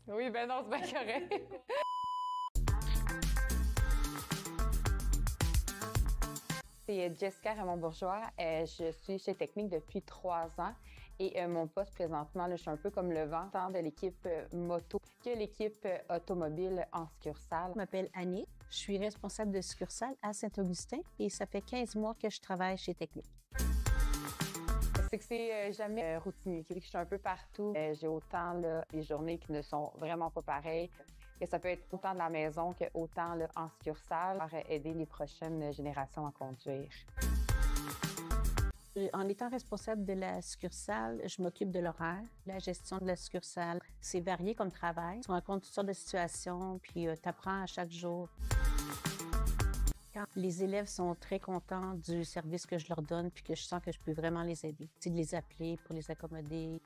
Oui, ben non, c'est bien correct. C'est Jessica Raymond-Bourgeois. Je suis chez Technique depuis 3 ans et mon poste présentement, là, je suis un peu comme le vent tant de l'équipe moto que l'équipe automobile en succursale. Je m'appelle Annie. Je suis responsable de succursale à Saint-Augustin et ça fait 15 mois que je travaille chez Technique. C'est que c'est jamais routinier. Je suis un peu partout. J'ai autant là, des journées qui ne sont vraiment pas pareilles. Que ça peut être autant de la maison que autant là, en succursale pour aider les prochaines générations à conduire. En étant responsable de la succursale, je m'occupe de l'horaire, la gestion de la succursale. C'est varié comme travail. Tu rencontres toutes sortes de situations, puis tu apprends à chaque jour. Quand les élèves sont très contents du service que je leur donne, puis que je sens que je peux vraiment les aider, c'est de les appeler pour les accommoder.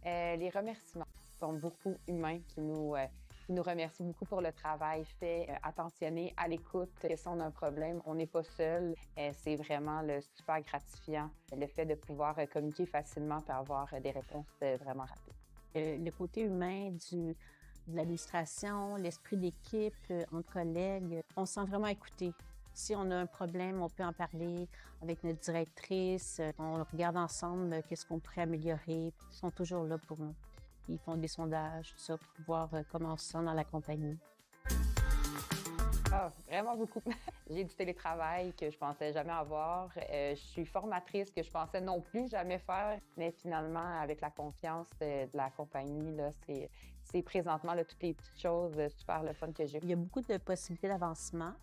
Les remerciements sont beaucoup humains qui nous remercient beaucoup pour le travail fait, attentionné, à l'écoute. Si on a un problème, on n'est pas seul. C'est vraiment super gratifiant, le fait de pouvoir communiquer facilement et avoir des réponses vraiment rapides. Le côté humain de l'administration, l'esprit d'équipe, entre collègues, on se sent vraiment écouté. Si on a un problème, on peut en parler avec notre directrice. On regarde ensemble qu'est-ce qu'on pourrait améliorer. Ils sont toujours là pour nous. Ils font des sondages, tout ça, pour voir comment on se sent dans la compagnie. Ah, vraiment beaucoup. J'ai du télétravail que je pensais jamais avoir. Je suis formatrice que je pensais non plus jamais faire. Mais finalement, avec la confiance de la compagnie, là, c'est présentement là, toutes les petites choses super le fun que j'ai. Il y a beaucoup de possibilités d'avancement.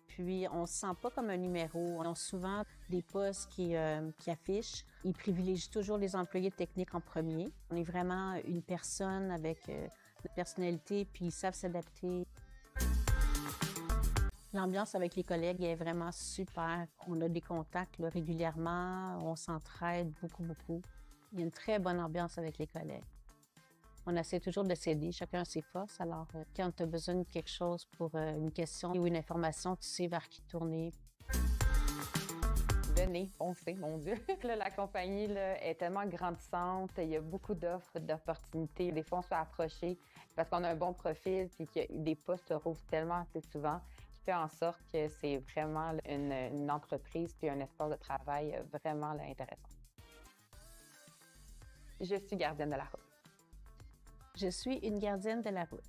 Puis, on se sent pas comme un numéro. On a souvent des postes qui affichent. Ils privilégient toujours les employés techniques en premier. On est vraiment une personne avec une personnalité, puis ils savent s'adapter. L'ambiance avec les collègues est vraiment super. On a des contacts là, régulièrement. On s'entraide beaucoup, beaucoup. Il y a une très bonne ambiance avec les collègues. On essaie toujours de s'aider, chacun a ses forces. Alors, quand tu as besoin de quelque chose pour une question ou une information, tu sais vers qui tourner. Venez, foncez, mon Dieu. Là, la compagnie là, est tellement grandissante, il y a beaucoup d'offres, d'opportunités. Des fois, on se fait approcher parce qu'on a un bon profil puis que des postes rouvrent tellement assez souvent qui fait en sorte que c'est vraiment une entreprise puis un espace de travail vraiment là, intéressant. Je suis gardienne de la route. Je suis une gardienne de la route.